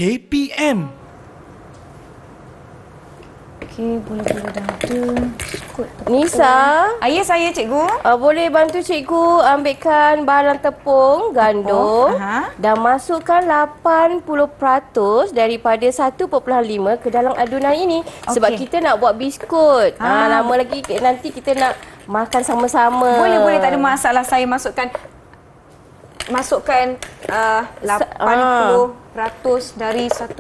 KPM. Okey, boleh dah ada. Nisa, Ya, saya cikgu. boleh bantu cikgu ambilkan bahan tepung, gandum dan masukkan 80% daripada 1.5 ke dalam adunan ini. Sebab kita nak buat biskut. Lama lagi nanti kita nak makan sama-sama. Boleh, tak ada masalah. Saya masukkan 80% dari 1.5.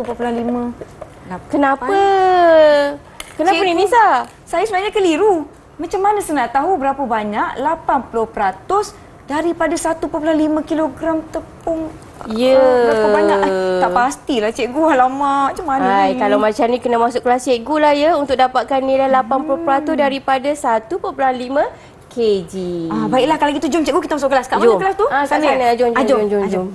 Kenapa? Kenapa ni Nisa? Saya sebenarnya keliru. Macam mana saya nak tahu berapa banyak 80% daripada 1.5 kilogram tepung? Berapa banyak? Tak pastilah cikgu. Alamak, macam mana ni? Kalau macam ni kena masuk kelas cikgu lah ya untuk dapatkan nilai 80% daripada 1.5 kg. Baiklah, kalau gitu jom cikgu kita masuk kelas. Kat mana kelas tu? Kat sana. Jom.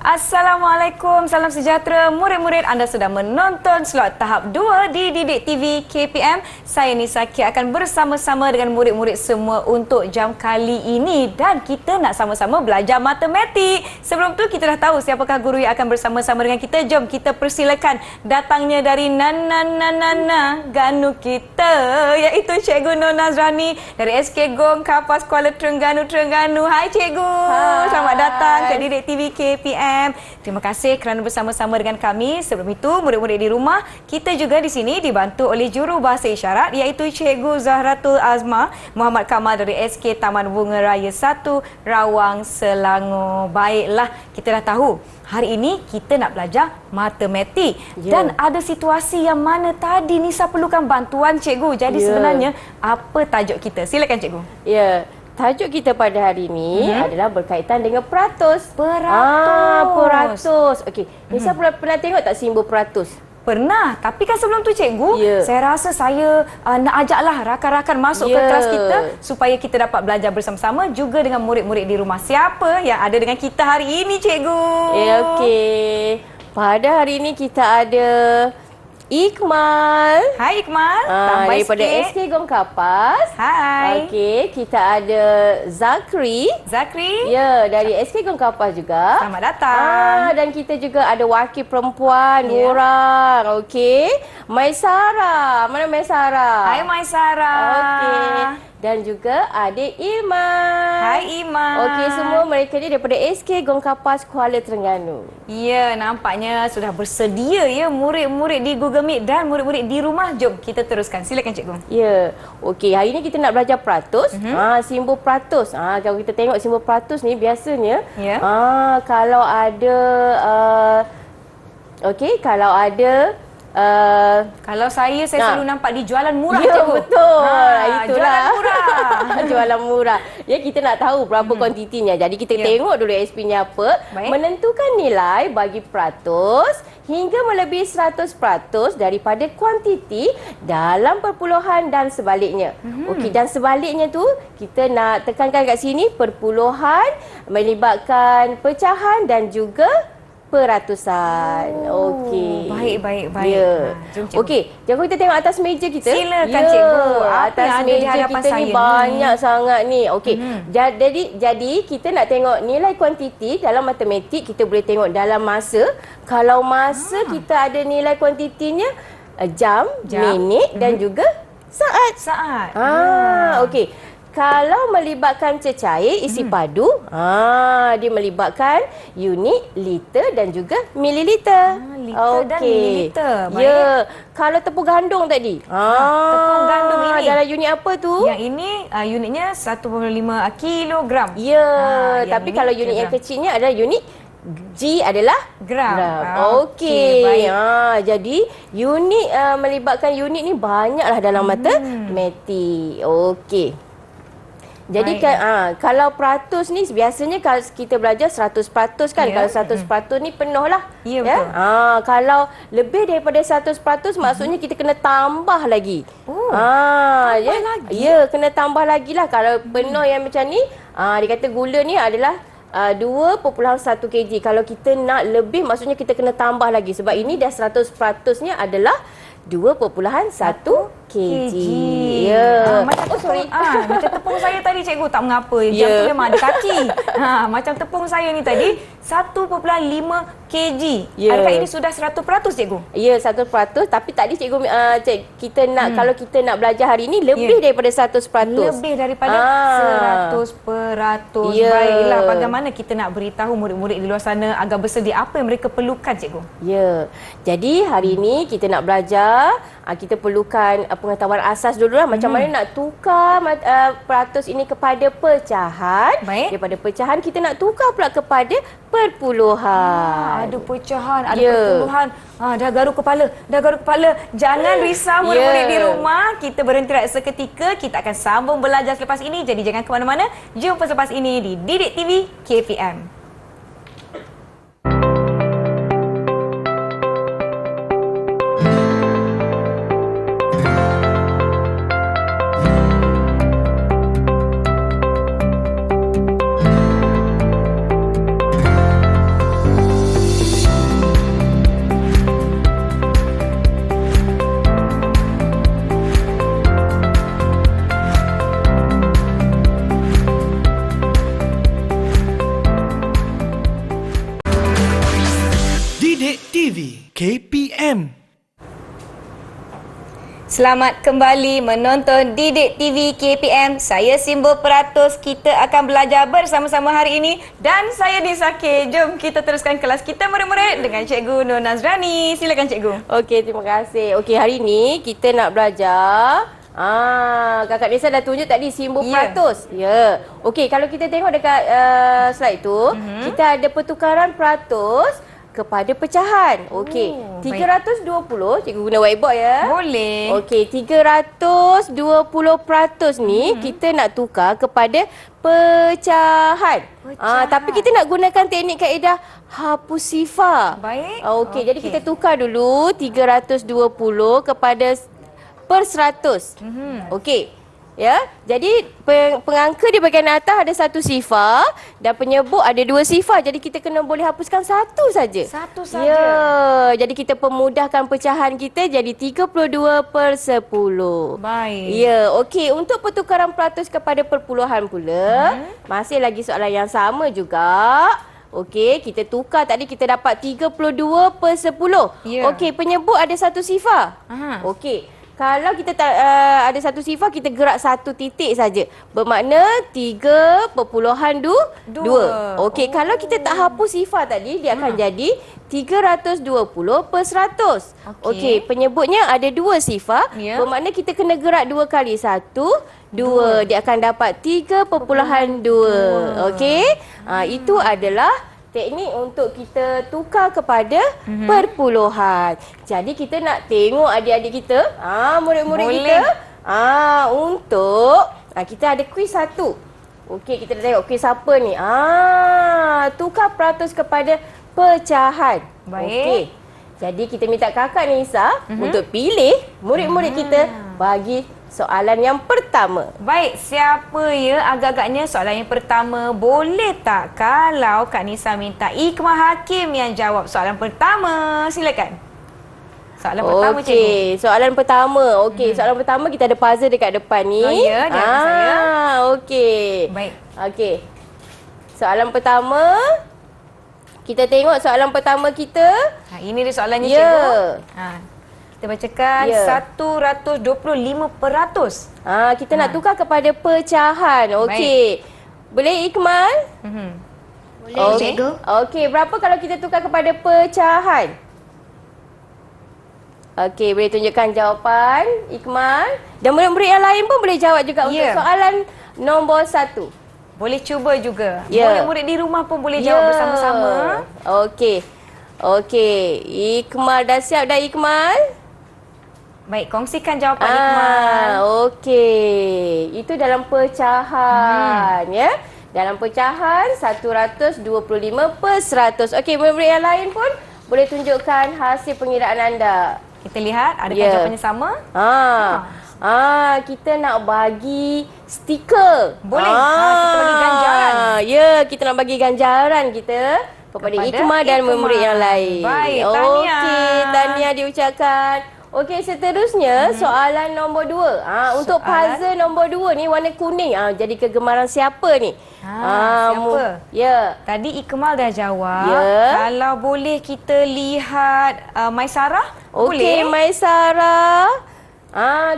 Assalamualaikum, salam sejahtera murid-murid. Anda sedang menonton slot tahap 2 di Didik TV KPM. Saya Nisa akan bersama-sama dengan murid-murid semua untuk jam kali ini dan kita nak sama-sama belajar matematik. Sebelum tu kita dah tahu siapakah guru yang akan bersama-sama dengan kita. Jom kita persilakan datangnya dari Nana Ganu kita, iaitu Cikgu Nur Nazrani dari SK Gong Kapas Kuala Terengganu. Hai Cikgu. Hai. Selamat datang ke Didik TV KPM. Terima kasih kerana bersama-sama dengan kami. Sebelum itu, murid-murid di rumah, kita juga di sini dibantu oleh juru bahasa isyarat iaitu Cikgu Zahratul Azma Muhammad Kamal dari SK Taman Bunga Raya 1 Rawang Selangor. Baiklah, kita dah tahu hari ini kita nak belajar matematik. Dan ada situasi yang mana tadi Nisa perlukan bantuan cikgu. Jadi sebenarnya apa tajuk kita? Silakan cikgu. Tajuk kita pada hari ini adalah berkaitan dengan peratus. Peratus. Okey, Nisa pernah tengok tak simbol peratus? Pernah, tapi kan sebelum tu cikgu, saya rasa saya nak ajaklah rakan-rakan masuk ke kelas kita supaya kita dapat belajar bersama-sama juga dengan murid-murid di rumah. Siapa yang ada dengan kita hari ini cikgu? Okey. Pada hari ini kita ada Iqmal. Hai Iqmal. Daripada SK Gong Kapas. Hai. Okey, kita ada Zakri. Ya, dari SK Gong Kapas juga. Selamat datang. Dan kita juga ada wakil perempuan orang. Okey. Maisara. Mana Maisara? Hai Maisara. Okey. Dan juga adik Iman. Hai Iman. Okey, semua mereka ni daripada SK Gong Kapas Kuala Terengganu. Ya, nampaknya sudah bersedia ya murid-murid di Google Meet dan murid-murid di rumah. Jom kita teruskan. Silakan cikgu. Ya. Okey, hari ni kita nak belajar peratus. Simbol peratus. Kalau kita tengok simbol peratus ni biasanya kalau ada kalau ada kalau saya selalu nampak di jualan murah ya, cikgu. Betul. Itulah. Jualan murah. Jualan murah. Ya, kita nak tahu berapa kuantitinya. Jadi kita tengok dulu SP-nya apa. Baik. Menentukan nilai bagi peratus hingga melebihi 100% daripada kuantiti dalam perpuluhan dan sebaliknya. Okey, dan sebaliknya tu kita nak tekankan kat sini perpuluhan melibatkan pecahan dan juga peratusan. Okey. Baik. Ya. Okey, jom kita tengok atas meja kita. Silakan cikgu. Atas meja kita ni banyak sangat ni. Okey. Jadi kita nak tengok nilai kuantiti dalam matematik, kita boleh tengok dalam masa. Kalau masa kita ada nilai kuantitinya jam, minit dan juga saat. Okey. Kalau melibatkan cecair isi padu, dia melibatkan unit, liter dan juga mililiter. Liter dan mililiter. Baik. Ya. Kalau tepung gandum tadi. Tepung gandum ini. Dalam unit apa tu? Yang ini unitnya 1.5 kilogram. Ya. Tapi kalau unit yang kecilnya adalah unit G adalah gram. Okey. Jadi unit melibatkan unit ni banyaklah dalam matematik. Okey. Jadi kalau peratus ni biasanya kalau kita belajar 100% kan. Kalau 100% ni penuh lah. Ya, betul. Kalau lebih daripada 100% maksudnya kita kena tambah lagi. Tambah lagi? Ya, kena tambah lagi lah. Kalau penuh yang macam ni, dia kata gula ni adalah 2.1 kg. Kalau kita nak lebih maksudnya kita kena tambah lagi. Sebab ini dah 100%-nya adalah 2.1 kg. Ya. Macam tepung saya tadi cikgu, tak mengapa. Jam tu memang ada kaki. Macam tepung saya ni tadi 1.5 kg. Adakah ini sudah 100% cikgu? Ya, 100%. Tapi tadi cikgu kita nak kalau kita nak belajar hari ini lebih daripada 100%. Lebih daripada 100%. Baiklah, bagaimana kita nak beritahu murid-murid di luar sana agar bersedia apa yang mereka perlukan cikgu? Ya. Jadi hari ini kita nak belajar, kita perlukan pengetahuan asas dulu lah. Macam mana nak tukar peratus ini kepada pecahan. Daripada pecahan kita nak tukar pula kepada perpuluhan. Ada pecahan, ada perpuluhan. Dah garu kepala. Jangan risau murid-murid di rumah. Kita berhenti seketika. Kita akan sambung belajar selepas ini. Jadi jangan ke mana-mana. Jumpa selepas ini di Didik TV KPM. Didik TV KPM. Selamat kembali menonton Didik TV KPM. Saya Simbol Peratus. Kita akan belajar bersama-sama hari ini. Dan saya Nisake. Jom kita teruskan kelas kita murid-murid dengan Cikgu Nur Nazrani. Silakan Cikgu. Okey, terima kasih. Okey, hari ini kita nak belajar. Kakak Nisa dah tunjuk tadi simbol peratus. Ya. Okey, kalau kita tengok dekat slide tu, kita ada pertukaran peratus kepada pecahan. Okey. 320, cikgu guna whiteboard ya. Boleh. Okey, 320% ni kita nak tukar kepada pecahan. Tapi kita nak gunakan teknik kaedah hapus sifar. Baik. Okey, jadi kita tukar dulu 320 kepada per 100. Okey. Ya, jadi pengangka di bahagian atas ada satu sifar dan penyebut ada dua sifar. Jadi kita kena boleh hapuskan satu saja. Satu saja. Ya, jadi kita pemudahkan pecahan kita jadi 32/10. Baik. Ya, okey. Untuk pertukaran peratus kepada perpuluhan pula, masih lagi soalan yang sama juga. Okey, kita tukar tadi kita dapat 32/10. Ya. Okey, penyebut ada satu sifar. Okey. Kalau kita ada satu sifar, kita gerak satu titik saja. Bermakna 3.2. Okey, kalau kita tak hapus sifar tadi, dia akan jadi 320/100. Okey, penyebutnya ada dua sifar. Bermakna kita kena gerak dua kali. 1, 2. Dia akan dapat 3.2. Okey, itu adalah teknik untuk kita tukar kepada perpuluhan. Jadi kita nak tengok adik-adik kita, murid-murid kita, untuk kita ada kuis satu. Okey, kita dah tengok kuis apa ni. Tukar peratus kepada pecahan. Baik. Okey. Jadi kita minta Kakak Nisa untuk pilih murid-murid kita bagi soalan yang pertama. Baik, siapa ya agak-agaknya soalan yang pertama? Boleh tak kalau Kak Nisa minta Ikmah Hakim yang jawab soalan pertama? Silakan. Soalan pertama, cikgu. Okey, soalan pertama. Okey, soalan pertama kita ada puzzle dekat depan ni. Oh ya, di atas saya. Okey. Baik. Okey. Soalan pertama. Kita tengok soalan pertama kita. Ini dia soalannya, Ya. cikgu. Kita bacakan Ya. 125%. Kita nak tukar kepada pecahan. Okey. Boleh Ikmal? Boleh, cikgu. Okey, berapa kalau kita tukar kepada pecahan? Okey, boleh tunjukkan jawapan Ikmal. Dan murid-murid yang lain pun boleh jawab juga untuk soalan nombor 1. Boleh cuba juga. Ya. Murid-murid di rumah pun boleh jawab bersama-sama. Okey. Okey, Ikmal dah siap dah Ikmal? Baik, kongsikan jawapan Ikmal. Okey. Itu dalam pecahan, ya. Dalam pecahan 125 per 100. Okey, murid-murid yang lain pun boleh tunjukkan hasil pengiraan anda. Kita lihat adakah Ya. jawapannya sama? Kita nak bagi stiker. Boleh. Kita bagi ganjaran. Ya, kita nak bagi ganjaran kita kepada Ikmal dan murid-murid yang lain. Baik, tahniah. Okey, tahniah diucapkan. Okey, seterusnya soalan nombor 2. Untuk puzzle nombor 2 ni warna kuning. Jadi kegemaran siapa ni? Siapa? Ya. Tadi Ikmal dah jawab. Ya. Kalau boleh kita lihat Maisarah. Okey, Boleh? Maisarah.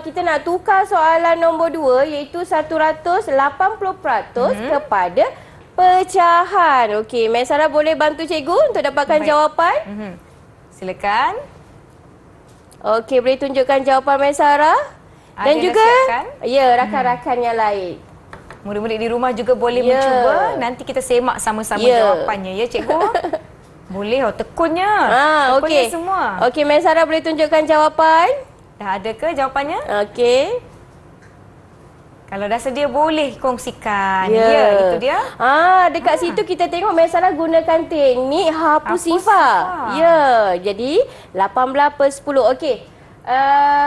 Kita nak tukar soalan nombor 2 iaitu 180% kepada pecahan. Okey, Maisarah boleh bantu cikgu untuk dapatkan Baik. jawapan? Silakan. Okey, boleh tunjukkan jawapan Maisarah? Dan Ada dah juga siapkan? ya, rakan-rakan yang lain. Murid-murid di rumah juga boleh Ya. mencuba. Nanti kita semak sama-sama Ya. jawapannya ya cikgu. Boleh, tekunnya. Tekunnya Okey. semua. Okey, Maisarah boleh tunjukkan jawapan? Dah ada ke jawapannya? Okey. Kalau dah sedia boleh kongsikan. Ya. Ya, itu dia. Dekat situ kita tengok Maisarah gunakan teknik hapus Hapus sifar. sifar. Ya, jadi 18 per 10. Okey.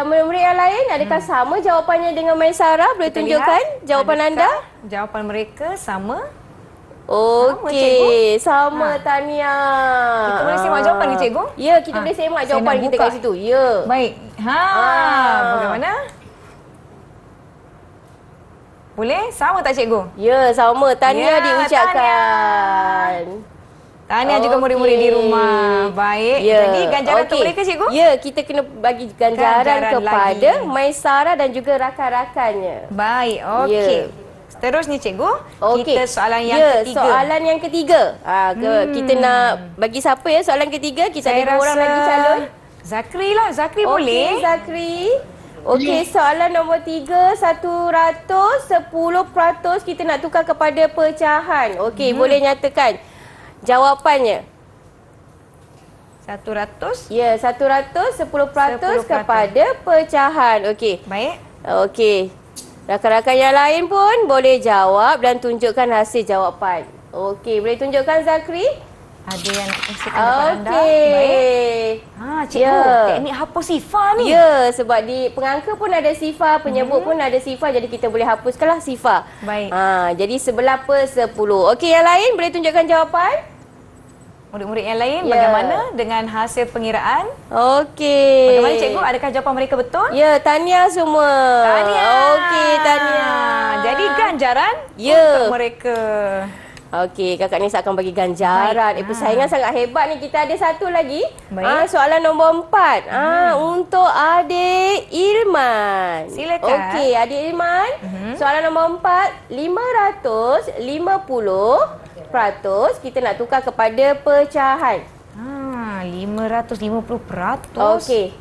Murid-murid yang lain adakah sama jawapannya dengan Maisarah? Boleh Kita tunjukkan lihat, jawapan anda? adakah jawapan mereka sama? Okey, sama tahniah. Kita boleh semak jawapan ke, cikgu? Ya, kita boleh semak saya jawapan nak kita buka. kat situ. Ya. Baik. Bagaimana? Boleh? Sama tak cikgu? Ya, sama. Tahniah Ya, diucapkan. Tahniah juga murid-murid di rumah. Baik. Ya. Jadi ganjaran untuk Okey. mereka cikgu? Ya, kita kena bagi ganjaran Ganjaran kepada lagi. Maisarah dan juga rakan-rakannya. Baik. Okey. Ya. Seterusnya cikgu, Okey. kita soalan yang ya, ketiga. soalan yang ketiga. Kita nak bagi siapa ya soalan ketiga? Kita ada 2 orang lagi calon. Zakri lah. Zakri boleh? Okey, Zakri. Okey, soalan nombor 3, 110% kita nak tukar kepada pecahan. Okey, boleh nyatakan jawapannya. 100. Ya, 110% 10%. kepada pecahan. Okey. Baik. Okey. Rakan-rakan yang lain pun boleh jawab dan tunjukkan hasil jawapan. Okey, boleh tunjukkan Zakri? Ada yang nak kongsikan depan anda. Baik. Okey. Cikgu, Ya. teknik hapus sifar ni. Ya, sebab di pengangka pun ada sifar, penyebut pun ada sifar, jadi kita boleh hapuskanlah sifar. Baik. Jadi 11 per 10. Okey, yang lain boleh tunjukkan jawapan? Murid-murid yang lain, Ya. bagaimana dengan hasil pengiraan? Okey. Bagaimana cikgu? Adakah jawapan mereka betul? Ya, tahniah semua. Tahniah. Okey, tahniah. Jadi ganjaran Ya. untuk mereka. Okey, kakak Nisa akan bagi ganjaran. Baik. Persaingan sangat hebat ni. Kita ada satu lagi. Baik. Soalan nombor 4. Untuk adik Ilman. Silakan. Okey, adik Ilman. Soalan nombor 4. 550% kita nak tukar kepada pecahan. 550%. Okey.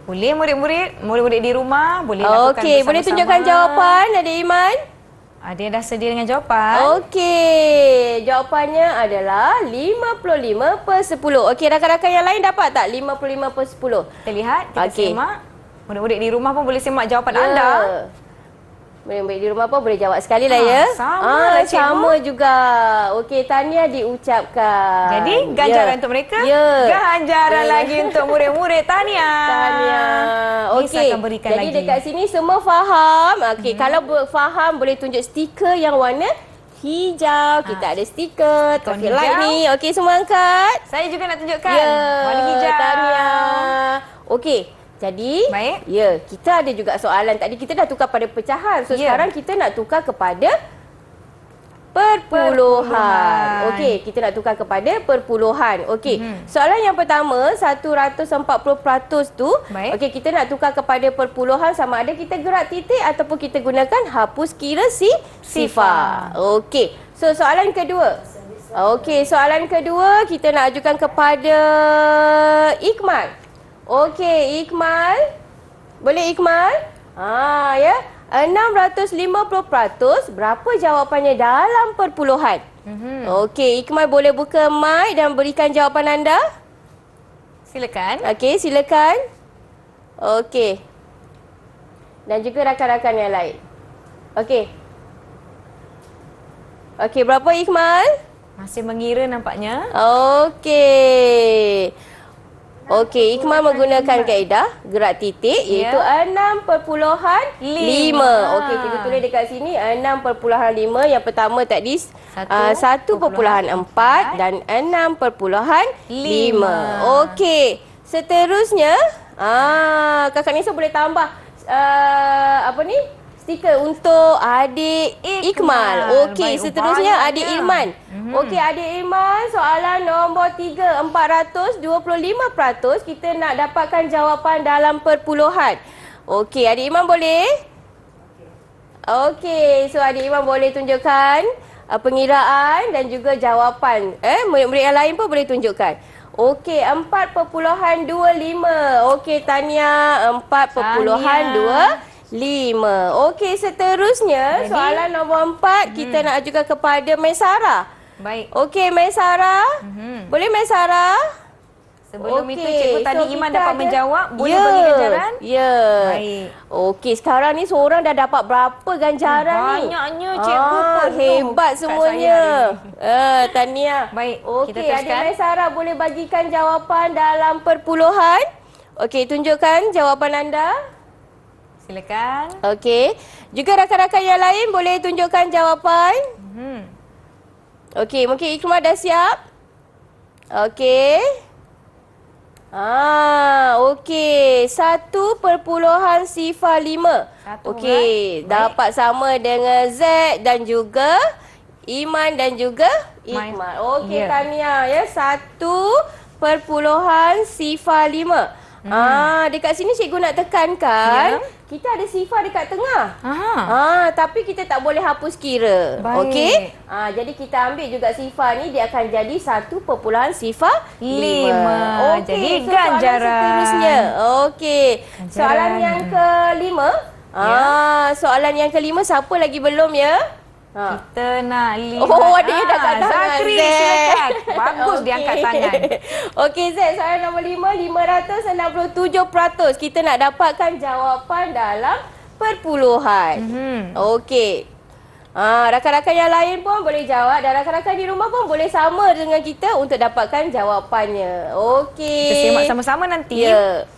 Boleh murid-murid di rumah boleh lakukan Okey, boleh bersama-sama. tunjukkan jawapan adik Ilman? Ada yang dah sedia dengan jawapan? Okey, jawapannya adalah 55 per 10. Okey, rakan-rakan yang lain dapat tak 55 per 10? Kita lihat, kita Okey. semak. Murid-murid di rumah pun boleh semak jawapan Ya. anda. Murid-murid di rumah pun boleh jawab sekali lah ya. sama lah, cikgu. Sama juga. Okey, tahniah diucapkan. Jadi ganjaran untuk mereka, Ya. ganjaran lagi untuk murid-murid. Tahniah. Tahniah. Miss Okey. akan berikan Jadi lagi. dekat sini semua faham. Okey, kalau faham boleh tunjuk stiker yang warna hijau. Kita ada stiker traffic hijau. light ni. Okey, semua angkat. Saya juga nak tunjukkan Ya. warna hijau. Tahniah. Okey. Jadi, Baik. ya, kita ada juga soalan. Tadi kita dah tukar pada pecahan. So, Ya. sekarang kita nak tukar kepada perpuluhan. Perpuluhan. Okey, kita nak tukar kepada perpuluhan. Okey, soalan yang pertama, 140% tu. Baik. Okey, kita nak tukar kepada perpuluhan sama ada kita gerak titik ataupun kita gunakan hapus kira sifar. Okey, so soalan kedua. Okey, soalan kedua kita nak ajukan kepada Ikmal. Okey, Ikmal. Boleh Ikmal? Ya. 650%, berapa jawapannya dalam perpuluhan? Okey, Ikmal boleh buka mic dan berikan jawapan anda? Silakan. Okey, silakan. Okey. Dan juga rakan-rakan yang lain. Okey. Okey, berapa Ikmal? Masih mengira nampaknya. Okey. Okey, Ikmal menggunakan kaedah gerak titik iaitu 6.5. Okey, kita tulis dekat sini 6.5. Yang pertama tadi 1.4 dan 6.5. Okey, seterusnya Kakak Nisa boleh tambah stiker untuk adik Ikmal. Okey, seterusnya adik Irman. Okey, adik Irman, soalan nombor 3, 425%. Kita nak dapatkan jawapan dalam perpuluhan. Okey, adik Irman boleh? Okey, so adik Irman boleh tunjukkan pengiraan dan juga jawapan. Murid-murid yang lain pun boleh tunjukkan. Okey, 4.25. Okey, Tania, 4.25. Okey, seterusnya soalan nombor 4 kita nak ajukan kepada Maisara. Baik. Okey, Maisara. Boleh Maisara? Sebelum itu Cikgu tadi Iman dapat menjawab, boleh bagi ganjaran? Ya. Baik. Okey, sekarang ni seorang dah dapat berapa ganjaran ni? Banyaknya Cikgu pun hebat semuanya. Tania. Baik, kita okey, teruskan. adik Maisara boleh bagikan jawapan dalam perpuluhan? Okey, tunjukkan jawapan anda. Silakan. Okey. Juga rakan-rakan yang lain boleh tunjukkan jawapan. Okey, mungkin Ikmal dah siap? Okey. Okey. 1.05. Okey, dapat sama dengan Z dan juga Iman dan juga Ikmal. Okey, Tania ya. 1.05. Dekat sini cikgu nak tekankan, kita ada sifar dekat tengah. Tapi kita tak boleh hapus kira. Okey? Jadi kita ambil juga sifar ni, dia akan jadi 1.05. Jadi so ganjaran. Seterusnya. Okey. Soalan yang kelima. Soalan yang kelima, siapa lagi belum ya? Kita nak lihat. Ada yang dah kat tangan. Zakri, silakan. Bagus dia angkat tangan. Okey, Z, soalan nombor 5, 567%. Kita nak dapatkan jawapan dalam perpuluhan. Okey. Rakan-rakan yang lain pun boleh jawab dan rakan-rakan di rumah pun boleh sama dengan kita untuk dapatkan jawapannya. Okey. Kita simak sama-sama nanti. Ya.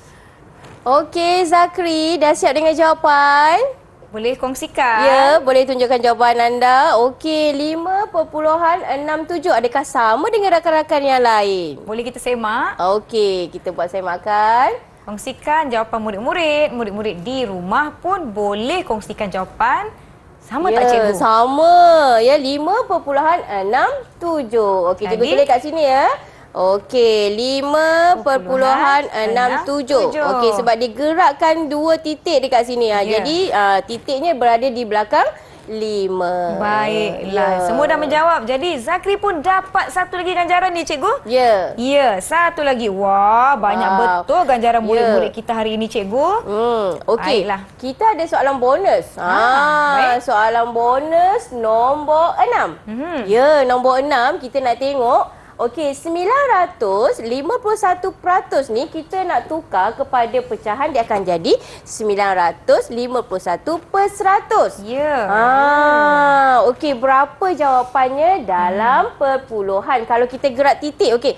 Okey, Zakri dah siap dengan jawapan? Boleh kongsikan? Ya, boleh tunjukkan jawapan anda. Okey, 5.67. Adakah sama dengan rakan-rakan yang lain? Boleh kita semak? Okey, kita buat semakan. Kongsikan jawapan murid-murid. Murid-murid di rumah pun boleh kongsikan jawapan. Sama tak cikgu? Sama. Ya, 5.67. Okey, cikgu tulis kat sini ya. Okey, 5.67. Okey, sebab digerakkan dua titik dekat sini. Jadi, titiknya berada di belakang 5. Baiklah. Semua dah menjawab. Jadi, Zakri pun dapat satu lagi ganjaran ni, cikgu? Ya. Ya, satu lagi. Wah, banyak betul ganjaran murid-murid kita hari ini, cikgu. Okey. Baiklah. Kita ada soalan bonus. Soalan bonus nombor 6. Ya, nombor 6 kita nak tengok. Okey, 951% ni kita nak tukar kepada pecahan, dia akan jadi 951/100. Ya. Okey, berapa jawapannya dalam perpuluhan? Kalau kita gerak titik, okey.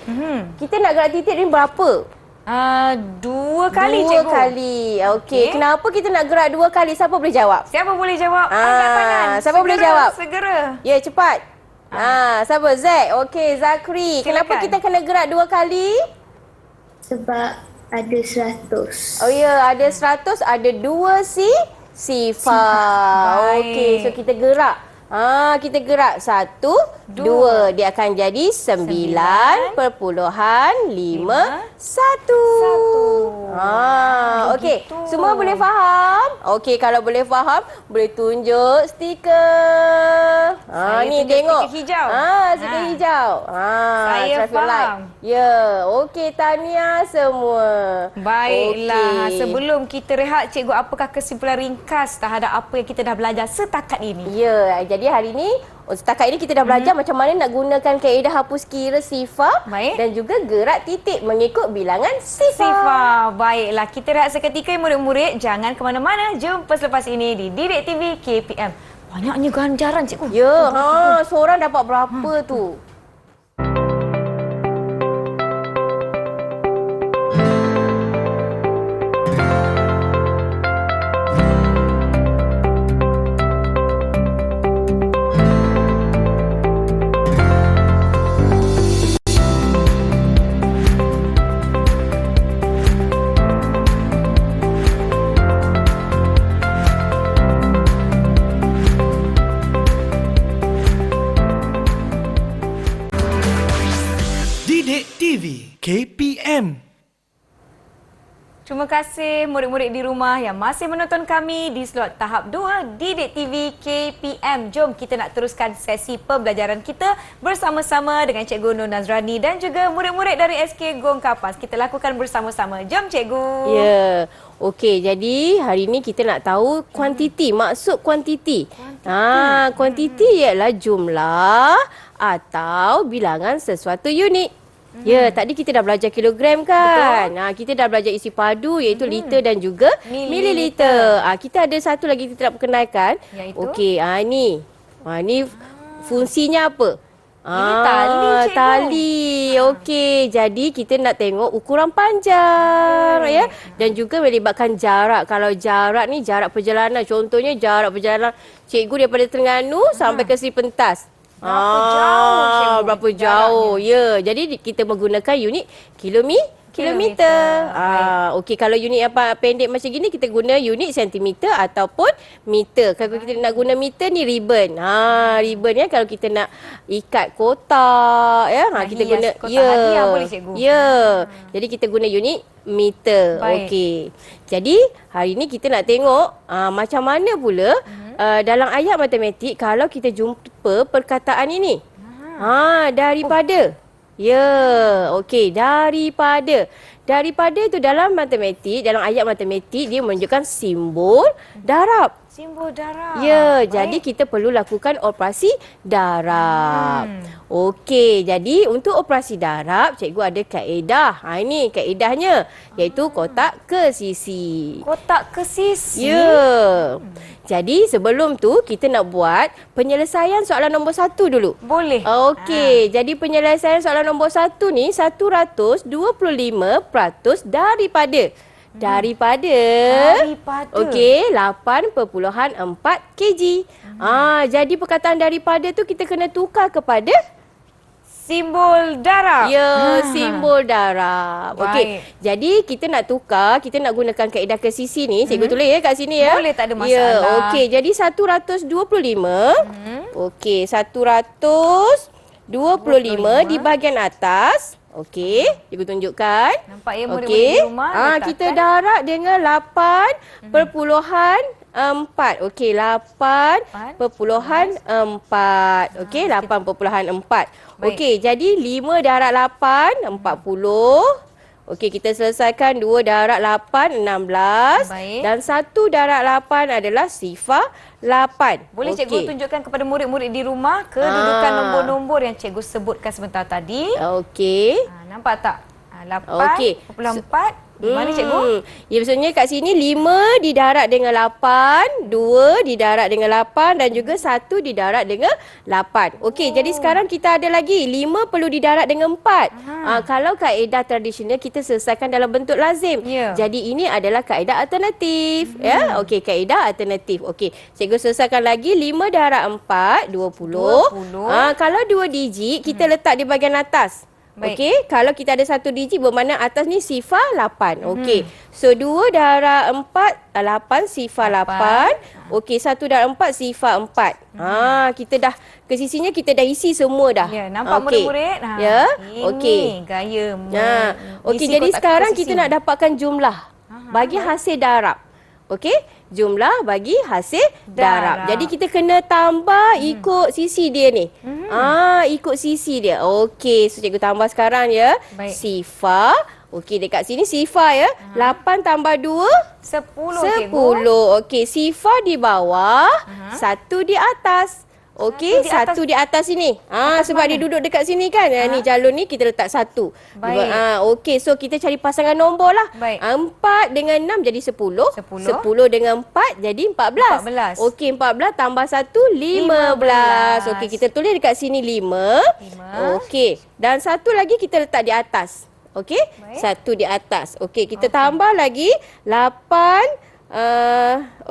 Kita nak gerak titik ni berapa? 2 kali, cikgu. 2 cikgu. kali. Okey. Kenapa kita nak gerak 2 kali? Siapa boleh jawab? Siapa boleh jawab? Angkat tangan. Siapa boleh jawab? Segera. Ya, cepat. Siapa? Z. Okey, Zakri. Silakan. Kenapa kita kena gerak 2 kali? Sebab ada 100. Oh ya, ada 100, ada 2 sifar. Okey, so kita gerak. Kita gerak 1, 2. Dia akan jadi 9.51. Okey, semua boleh faham? Okey, kalau boleh faham, boleh tunjuk stiker. Ni tunjuk tengok. stiker hijau. Stiker hijau. Saya traffic faham. light. Ya, okey, Tania semua. Baiklah, Okey. sebelum kita rehat, cikgu, apakah kesimpulan ringkas terhadap apa yang kita dah belajar setakat ini? Ya, jadi hari ni Setakat ini kita dah belajar macam mana nak gunakan kaedah hapus kira sifar Baik. dan juga gerak titik mengikut bilangan sifar. Sifar. Baiklah, kita rehat seketika murid-murid. Jangan ke mana-mana. Jumpa selepas ini di Didik TV KPM. Banyaknya ganjaran, cikgu. Ya, seorang dapat berapa tu? Didik TV KPM. Terima kasih murid-murid di rumah yang masih menonton kami di slot tahap 2 Didik TV KPM. Jom kita nak teruskan sesi pembelajaran kita bersama-sama dengan Cikgu Nur Nazrani dan juga murid-murid dari SK Gong Kapas. Kita lakukan bersama-sama. Jom Cikgu. Ya. Okey, jadi hari ni kita nak tahu kuantiti, maksud kuantiti. Kuantiti ialah jumlah atau bilangan sesuatu unit. Ya, tadi kita dah belajar kilogram kan? Kita dah belajar isi padu iaitu liter dan juga mililiter. Kita ada satu lagi kita nak perkenalkan. Iaitu? Okey, ni. Ni fungsinya apa? Ini tali, cikgu. Tali. Okey, jadi kita nak tengok ukuran panjang ya dan juga melibatkan jarak. Kalau jarak ni jarak perjalanan. Contohnya jarak perjalanan cikgu daripada Terengganu sampai ke Seri Pentas. Berapa jauh, cikgu, Berapa jauh. Ya, jadi kita menggunakan unit kilometer. Okey, kalau unit apa pendek macam gini kita guna unit sentimeter ataupun meter. Kalau kita nak guna meter ni ribbon. Ribbon ya kalau kita nak ikat kotak ya. Kita guna kotak hadiah boleh, cikgu? Ya. Jadi kita guna unit meter. Baik. Okey. Jadi hari ni kita nak tengok macam mana pula dalam ayat matematik kalau kita jumpa perkataan ini. Daripada. Ya, okey, daripada. Daripada itu dalam matematik, dalam ayat matematik dia menunjukkan simbol darab. Simbol darab. Ya, Baik. jadi kita perlu lakukan operasi darab. Okey, jadi untuk operasi darab, cikgu ada kaedah. Ini kaedahnya, iaitu kotak ke sisi. Kotak ke sisi. Ya. Jadi sebelum tu kita nak buat penyelesaian soalan nombor 1 dulu. Boleh. Okey, jadi penyelesaian soalan nombor 1 ni 125% daripada. Daripada. Okey, 8.4 kg. Jadi perkataan daripada tu kita kena tukar kepada Simbol darab. ya, simbol darab. Okey. Jadi kita nak tukar, kita nak gunakan kaedah ke sisi ni. Cikgu tulis ya kat sini ya. Boleh, tak ada masalah. Ya, okey. Jadi 125. Okey, 125 di bahagian atas. Okey, cikgu tunjukkan. Nampak ya murid-murid di rumah. Kita darab dengan 8.4. Okey, 8.4. Okey, 8.4. Okey, jadi 5 darab 8, 40. Okey, kita selesaikan 2 darab 8, 16. Baik. Dan 1 darab 8 adalah sifar 8. Boleh cikgu tunjukkan kepada murid-murid di rumah kedudukan nombor-nombor yang cikgu sebutkan sebentar tadi. Okey. Nampak tak? 8.4. Di mana cikgu? Ya, maksudnya kat sini 5 didarab dengan 8, 2 didarab dengan 8 dan juga 1 didarab dengan 8. Okey, jadi sekarang kita ada lagi 5 perlu didarab dengan 4. Kalau kaedah tradisional kita selesaikan dalam bentuk lazim. Ya. Jadi ini adalah kaedah alternatif. Ya, okey, kaedah alternatif. Okey, cikgu selesaikan lagi 5 darab 4, 20. Kalau 2 digit kita letak di bahagian atas. Okey, kalau kita ada 1 digit bermakna atas ni sifar 8. Okey. So 2 darab 4 8 sifar 8. Okey, 1 darab 4 sifar 4. Kita dah ke sisinya kita dah isi semua dah. Ya, nampak murid-murid? Ya. Ini Okey. gaya. Okey, jadi sekarang kita nak dapatkan jumlah bagi hasil darab. Okey, jumlah bagi hasil darab. Jadi kita kena tambah ikut sisi dia ni. Ikut sisi dia. Okey, so cikgu tambah sekarang ya. Baik. Sifar. Okey, dekat sini sifar ya. 8 tambah 2 10 cikgu. 10. Okey, sifar di bawah, 1 di atas. Okey, satu di atas sini. Sebab dia duduk dekat sini kan. Ni jalur ni kita letak 1. Baik. Okey, so kita cari pasangan nombor lah. Baik. 4 dengan 6 jadi 10. 10 dengan 4 jadi 14. 14. Okey, 14 tambah 1 15. Okey, kita tulis dekat sini 5. 5. Okey, dan satu lagi kita letak di atas. Okey, satu di atas. Okey, kita tambah lagi 8.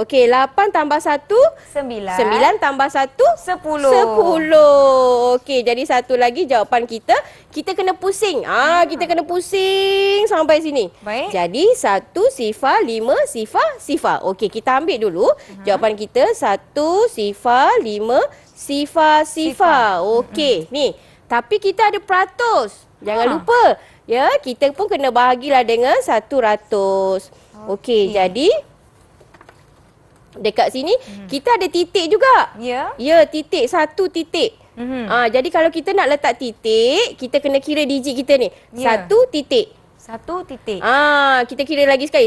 Okey, 8 tambah 1 9. 9 tambah 1 10. 10. Okey, jadi satu lagi jawapan kita. Kita kena pusing. Kita kena pusing sampai sini. Baik. Jadi 1 sifar 5 sifar. Okey, kita ambil dulu jawapan kita 1 sifar 5 sifar. Okey, ni. Tapi kita ada peratus. Jangan lupa. Ya, kita pun kena bahagilah dengan 100. Okey, jadi dekat sini kita ada titik juga. Ya. Ya, titik, 1 titik. Jadi kalau kita nak letak titik, kita kena kira digit kita ni. Ya. 1 titik. 1 titik. Kita kira lagi sekali.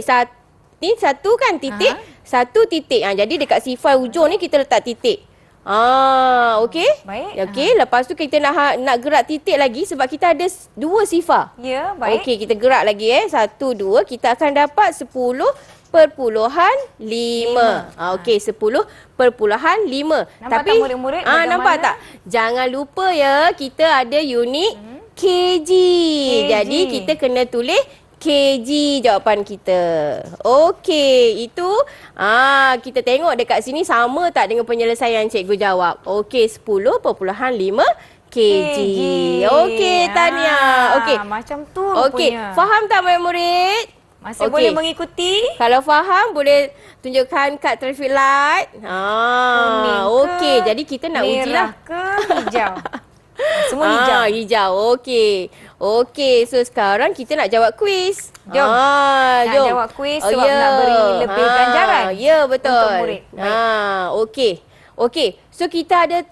Ni 1 kan titik, 1 titik. Jadi dekat sifar ujung ni kita letak titik. Okey. Baik. Okey, lepas tu kita nak gerak titik lagi sebab kita ada 2 sifar. Ya, baik. Okey, kita gerak lagi 1 2, kita akan dapat 10.5. Okey, 10.5. Nampak tak murid-murid bagaimana? Nampak tak? Jangan lupa ya, kita ada unit kg. Jadi kita kena tulis kg jawapan kita. Okey, itu kita tengok dekat sini sama tak dengan penyelesaian cikgu jawab. Okey, 10.5 kg. Okey, Tania. Okey. Macam tu Okey, rupanya. faham tak murid-murid? Masih boleh mengikuti? Kalau faham boleh tunjukkan kad traffic light. Kuning ke Okey, jadi kita nak uji lah. merah ke hijau? Semua hijau. Hijau. Okey. Okey, so sekarang kita nak jawab kuis. Jom. Nak jom. jawab kuis sebab nak beri lebih ganjaran Ya, betul. untuk murid. Okey. Okey, so kita ada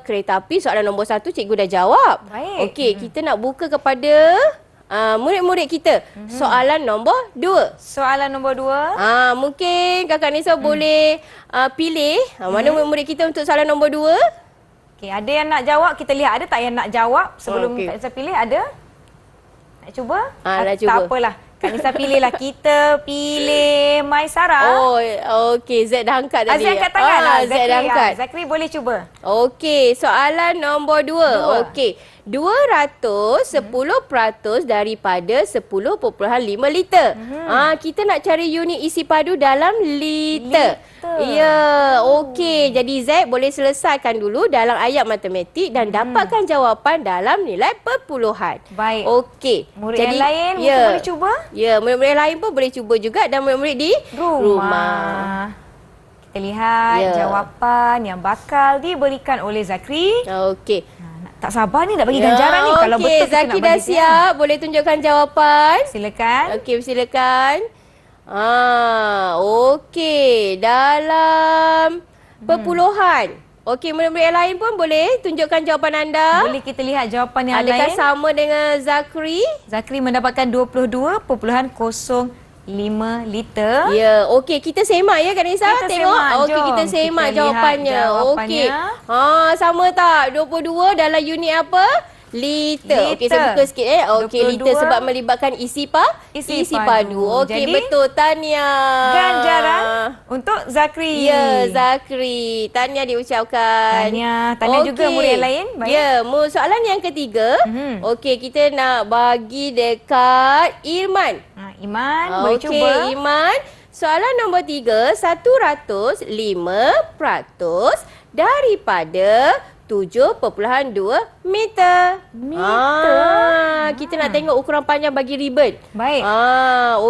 kereta api soalan nombor 1 cikgu dah jawab. Baik. Okey, kita nak buka kepada murid-murid kita. Soalan nombor 2. Soalan nombor 2. Mungkin Kakak Nisa boleh pilih mana murid-murid kita untuk soalan nombor 2. Okey, ada yang nak jawab, kita lihat ada tak yang nak jawab sebelum Kak Nisa pilih, ada? Nak cuba? Nak Tak cuba. apalah. Kak Nisa pilihlah. Kita pilih Maisara. Okey, Z dah angkat tadi. Azri angkat tangan lah. Z dah angkat. Zakri boleh cuba. Okey, soalan nombor 2. Okey. 210% daripada 10.5 liter. Kita nak cari unit isi padu dalam liter. Ya, okey. Jadi Z boleh selesaikan dulu dalam ayat matematik dan dapatkan jawapan dalam nilai perpuluhan. Baik. Okey. Murid yang lain mungkin boleh cuba? Ya, murid-murid lain pun boleh cuba juga dan murid-murid di rumah. Kita lihat jawapan yang bakal diberikan oleh Zakri. Okey. Tak sabar ni nak bagi ganjaran ni. Kalau betul kita Zaki nak dah bagi siap. Boleh tunjukkan jawapan. Silakan. Okey, silakan. Okey. Dalam perpuluhan. Okey, murid-murid yang lain pun boleh tunjukkan jawapan anda. Boleh kita lihat jawapan yang Adakah lain? sama dengan Zakri? Zakri mendapatkan 22.05 liter. Ya, okey. Kita semak ya, Kak Nisa. Kita Tengok. semak, Okey, jom. kita semak Kita lihat jawapannya. jawapannya. Okey. Sama tak? 22 dalam unit apa? Liter. Okey, saya buka sikit Okey, 22. liter sebab melibatkan isi padu. Okey, Jadi, betul Tania. Ganjaran untuk Zakri. Ya, Zakri. Tania diucapkan. Tania juga murid yang lain. Baik. Ya, soalan yang ketiga. Okey, kita nak bagi dekat Irman. Iman, boleh cuba. Okey, Iman. Soalan nombor 3, 105% daripada 7.2 meter. Kita nak tengok ukuran panjang bagi ribbon. Baik.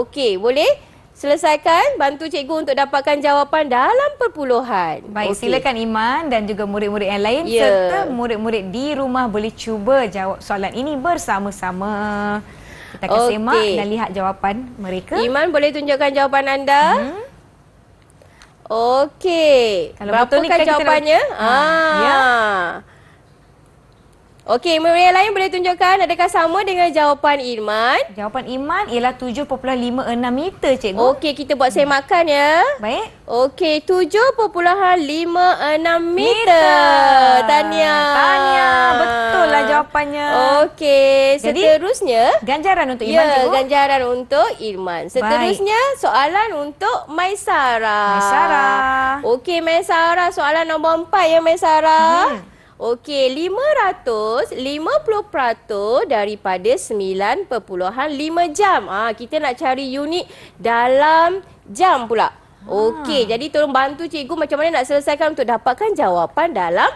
Okey, boleh selesaikan, bantu cikgu untuk dapatkan jawapan dalam perpuluhan. Baik, silakan Iman dan juga murid-murid yang lain serta murid-murid di rumah boleh cuba jawab soalan ini bersama-sama. Kita akan semak dan lihat jawapan mereka. Iman, boleh tunjukkan jawapan anda? Okey. Kalau betul ni kan jawapannya? Ya. Okey, murid yang lain boleh tunjukkan adakah sama dengan jawapan Irman? Jawapan Iman ialah 7.56 meter, cikgu. Okey, kita buat semakan ya. Baik. Okey, 7.56 meter. Tahniah. Betul lah jawapannya. Okey, Jadi, seterusnya ganjaran untuk Iman, ya, cikgu. ganjaran untuk Irman. Seterusnya soalan untuk Maisara. Maisara. Okey, Maisara, soalan nombor 4 ya Maisara. Okey, 550% daripada 9.5 jam. Kita nak cari unit dalam jam pula. Okey, jadi tolong bantu cikgu macam mana nak selesaikan untuk dapatkan jawapan dalam Jam.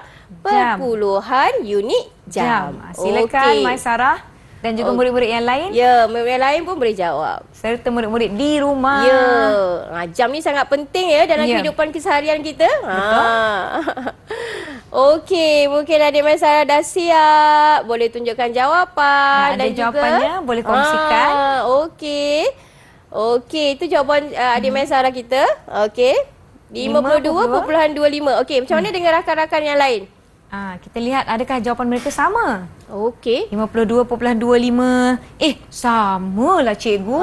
perpuluhan unit jam. Silakan Okey. Maisara dan juga murid-murid yang lain Ya, murid yang lain pun boleh jawab. serta murid-murid di rumah. Ya, jam ni sangat penting ya dalam Ya. kehidupan keseharian kita. Okey, mungkin adik Maisara dah siap. Boleh tunjukkan jawapan Ada dan jawapannya, juga boleh kongsikan. Okey. Okey, itu jawapan adik Maisara kita. Okey. 52.25. Okey, macam mana dengan rakan-rakan yang lain? Kita lihat adakah jawapan mereka sama. Okey. 52.25. Samalah cikgu.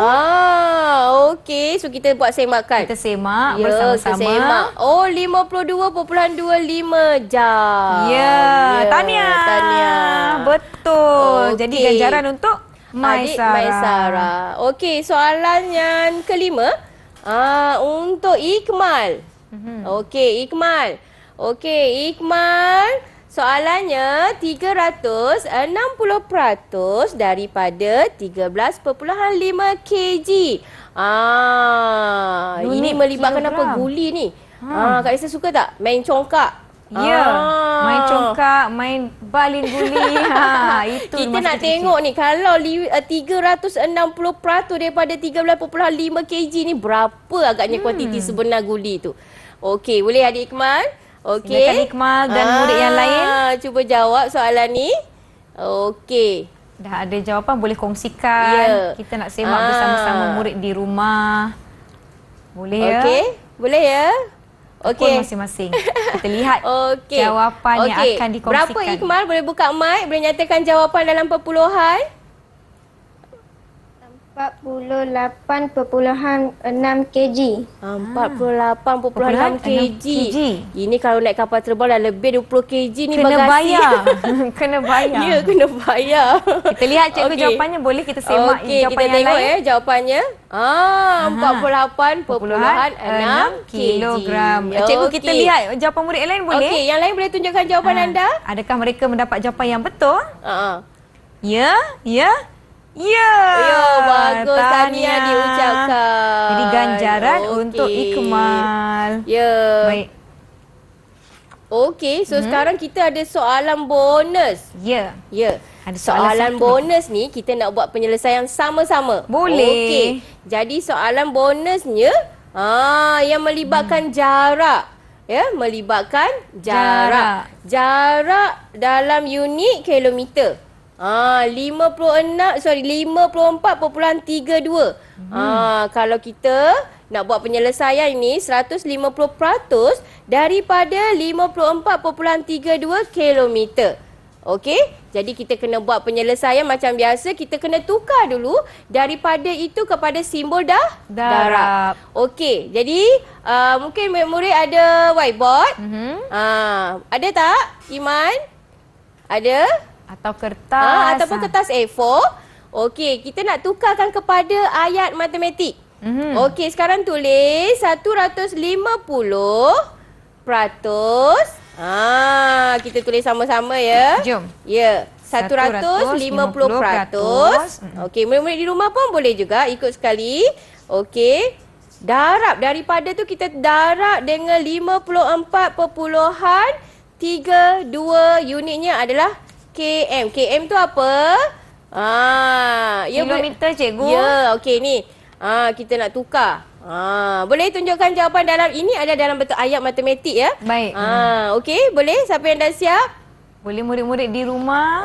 Okey. So kita buat semakan. Kita semak Ya, bersama-sama. kita semak. 52.25 jam. Ya, tahniah. Betul. Okey. Jadi ganjaran untuk Adik Maisara. Maisara. Okey, soalan yang kelima. Untuk Ikmal. Okey, Ikmal. Okey, Ikmal. Soalannya 360% daripada 13.5 kg. Ini Unit melibatkan kilogram. apa? Guli ni. Kak Lisa suka tak? Main congkak. Ya, main congkak, main balin guli. Itu Kita masa nak kecil-kecil. tengok ni kalau 360% daripada 13.5 kg ni berapa agaknya kuantiti sebenar guli tu. Okey, boleh adik Ikmal? Okey. Silakan Ikmal dan murid yang lain. Cuba jawab soalan ni. Okey. Dah ada jawapan, boleh kongsikan. Ya. Kita nak semak bersama-sama murid di rumah. Boleh ya? Okey. Boleh ya? Okey. Okey. Masing-masing. Kita lihat Okey. jawapan yang Okey. akan dikongsikan. Berapa Ikmal? Boleh buka mic? Boleh nyatakan jawapan dalam perpuluhan? 48.6 kg. 48.6 kg. Ini kalau naik kapal terbang dah lebih 20 kg ni Kena bagasi. bayar. Kena bayar. Ya, kena bayar. Kita lihat cikgu Okey. jawapannya. Boleh kita semak Okey, jawapan kita yang tengok lain. jawapannya. 48.6 kilogram. kg. Cikgu, kita lihat jawapan murid yang lain boleh? Okey, yang lain boleh tunjukkan jawapan anda? Adakah mereka mendapat jawapan yang betul? Ya, Ya. bagus. Tahniah diucapkan. Jadi ganjaran Okey. untuk Ikmal. Ya. Baik. Okey, so sekarang kita ada soalan bonus. Ya. Ya. Ada soalan Soalan satu bonus ni kita nak buat penyelesaian sama-sama. Boleh. Okey. Jadi soalan bonusnya yang melibatkan jarak. Ya, melibatkan jarak. Jarak dalam unit kilometer. 54.32. Kalau kita nak buat penyelesaian ini 150% daripada 54.32 kilometer. Okey? Jadi kita kena buat penyelesaian macam biasa, kita kena tukar dulu daripada itu kepada simbol darab. Okey, jadi mungkin murid ada whiteboard. Ada tak, Iman? Ada? Atau kertas. Ataupun kertas A4. Okey, kita nak tukarkan kepada ayat matematik. Okey, sekarang tulis 150%. Kita tulis sama-sama ya. Jom. Ya, 150%. Okey, murid-murid di rumah pun boleh juga ikut sekali. Okey. Darab daripada tu kita darab dengan 54.32 unitnya adalah km. Km tu apa? Kilometer, cikgu. Ya, okey ni. Kita nak tukar. Boleh tunjukkan jawapan dalam ini ada dalam bentuk ayat matematik ya. Baik. Okey, boleh? Siapa yang dah siap? Boleh murid-murid di rumah.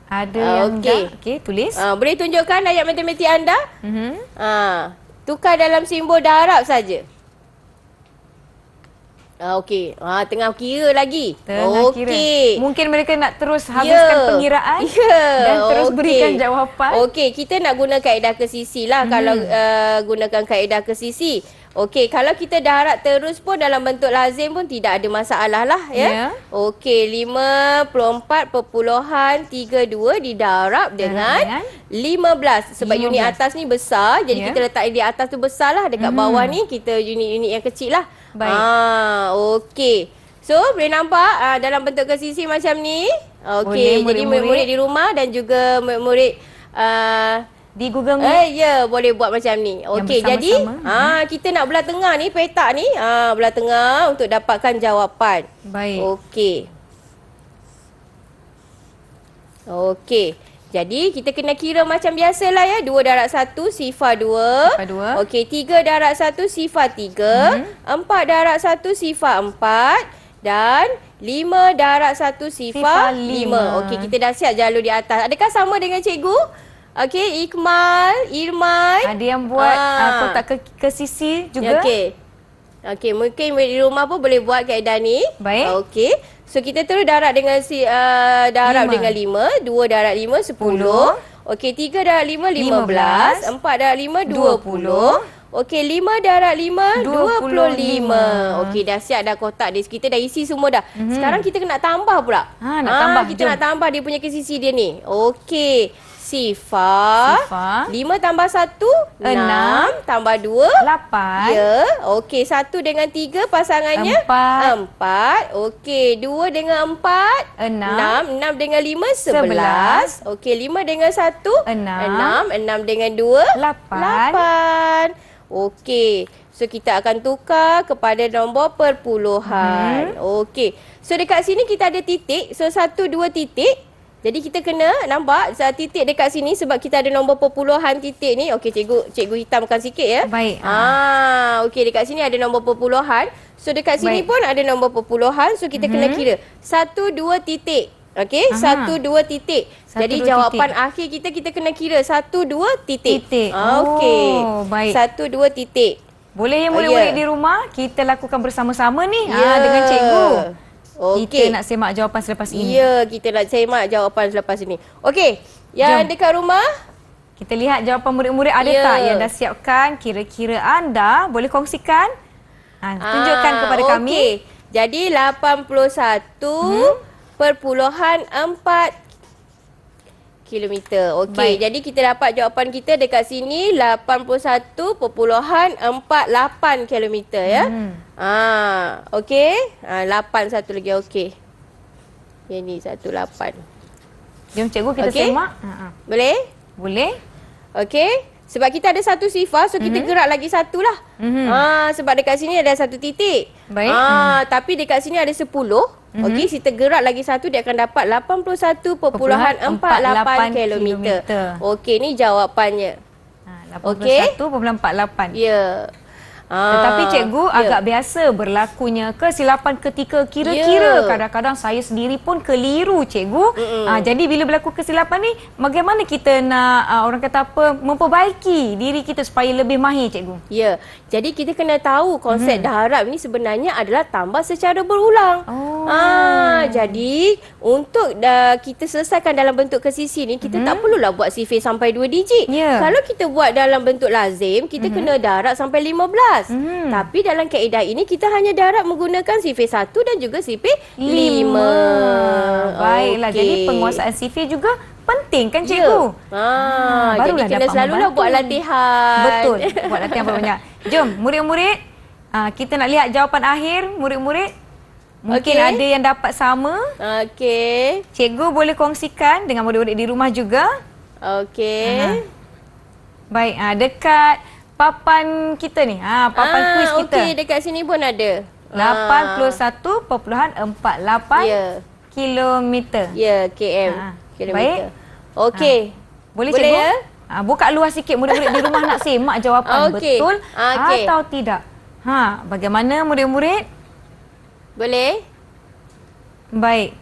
Ada yang okey. dah. Okey, tulis. Boleh tunjukkan ayat matematik anda? Mhm. Tukar dalam simbol darab saja. Okey. Tengah kira lagi. Tengah kira. Mungkin mereka nak terus habiskan pengiraan dan terus berikan jawapan. Okey, kita nak guna kaedah kesisi lah kalau gunakan kaedah kesisi. Okey, kalau kita darab terus pun dalam bentuk lazim pun tidak ada masalah lah ya. Okey, 54.32 didarab dengan 15. Sebab unit atas ni besar, jadi kita letak di atas tu besar lah. Dekat bawah ni kita unit-unit yang kecil lah. Baik. Okey. So, boleh nampak dalam bentuk kesisi macam ni. Okey, jadi murid-murid di rumah dan juga murid-murid di Google Meet. Boleh buat macam ni. Okey, jadi kita nak belah tengah ni, petak ni, belah tengah untuk dapatkan jawapan. Baik. Okey. Jadi kita kena kira macam biasalah ya. 2 darab 1 sifar 2. Okey, 3 darab 1 sifar 3. 4 darab 1 sifar 4 dan 5 darab 1 sifar 5. Okey, kita dah siap jalur di atas. Adakah sama dengan cikgu? Okey, Ikmal, Irman. Ada yang buat kotak ke sisi juga. Okey, mungkin di rumah pun boleh buat kaedah ni. Baik. Okey. So kita terus darab dengan dengan 5. 2 darab 5 10. Okey, 3 darab 5 15. 4 darab 5 20. Okey, 5 darab 5 25. Okey, dah siap dah kotak dia. Kita dah isi semua dah. Sekarang kita kena tambah pula. Nak tambah. Kita nak tambah dia punya kesisi dia ni. Okey. Sifar 5 tambah 1 6 tambah 2 8. Ya. Okey, 1 dengan 3 pasangannya 4. Okey, 2 dengan 4 6 dengan 5 11. Okey, 5 dengan 1 6 dengan 2 8. Okey. So kita akan tukar kepada nombor perpuluhan. Okey. So dekat sini kita ada titik. So 1 2 titik. Jadi kita kena nampak titik dekat sini sebab kita ada nombor perpuluhan titik ni. Okey, cikgu hitamkan sikit ya. Baik. Okey, dekat sini ada nombor perpuluhan. So dekat sini pun ada nombor perpuluhan. So kita kena kira 1 2 titik. Okey, 1 2 titik. Jadi jawapan akhir kita kena kira 1 2 titik. Okey. Baik. 1 2 titik. Boleh ya murid-murid di rumah kita lakukan bersama-sama ni dengan cikgu. Kita nak semak jawapan selepas ini. Ya, kita nak semak jawapan selepas ini. Okey, yang dekat rumah, kita lihat jawapan murid-murid ada tak yang dah siapkan. Kira-kira anda boleh kongsikan. Tunjukkan kepada kami. Jadi 81.4 kilometer. Okey, jadi kita dapat jawapan kita dekat sini 81.48 kilometer ya. Okey. 8 satu lagi. Okey. Yang ni 18. Jom cikgu kita semak. Boleh? Boleh. Okey. Sebab kita ada satu sifar, so kita gerak lagi satu lah. Sebab dekat sini ada satu titik. Baik. Tapi dekat sini ada 10. Okey, kita gerak lagi satu, dia akan dapat 81.48 kilometer. Okey, ni jawapannya. 81.48. Ya. Tetapi cikgu agak biasa berlakunya kesilapan ketika kira-kira. Kadang-kadang saya sendiri pun keliru cikgu. Jadi bila berlaku kesilapan ni, bagaimana kita nak orang kata apa memperbaiki diri kita supaya lebih mahir cikgu? Ya. Jadi kita kena tahu konsep darab ni sebenarnya adalah tambah secara berulang. Jadi untuk kita selesaikan dalam bentuk kesisi ni, kita tak perlulah buat sifir sampai 2 digit. Kalau kita buat dalam bentuk lazim, kita kena darab sampai 15. Tapi dalam kaedah ini kita hanya darab menggunakan sifir 1 dan juga sifir 5. Baiklah, jadi penguasaan sifir juga penting kan cikgu? Jadi kena selalulah buat latihan. Betul, buat latihan banyak. Jom murid-murid, kita nak lihat jawapan akhir murid-murid. Mungkin ada yang dapat sama. Okey. Cikgu boleh kongsikan dengan murid-murid di rumah juga. Okey. Baik, dekat papan kita ni. Papan kuis kita. Okey, dekat sini pun ada. 81.48 kilometer. Ya, km. Kilometer. Baik. Okey. Boleh cikgu? Ya? Buka luar sikit murid-murid di rumah nak semak jawapan betul atau tidak. Bagaimana murid-murid? Boleh? Baik.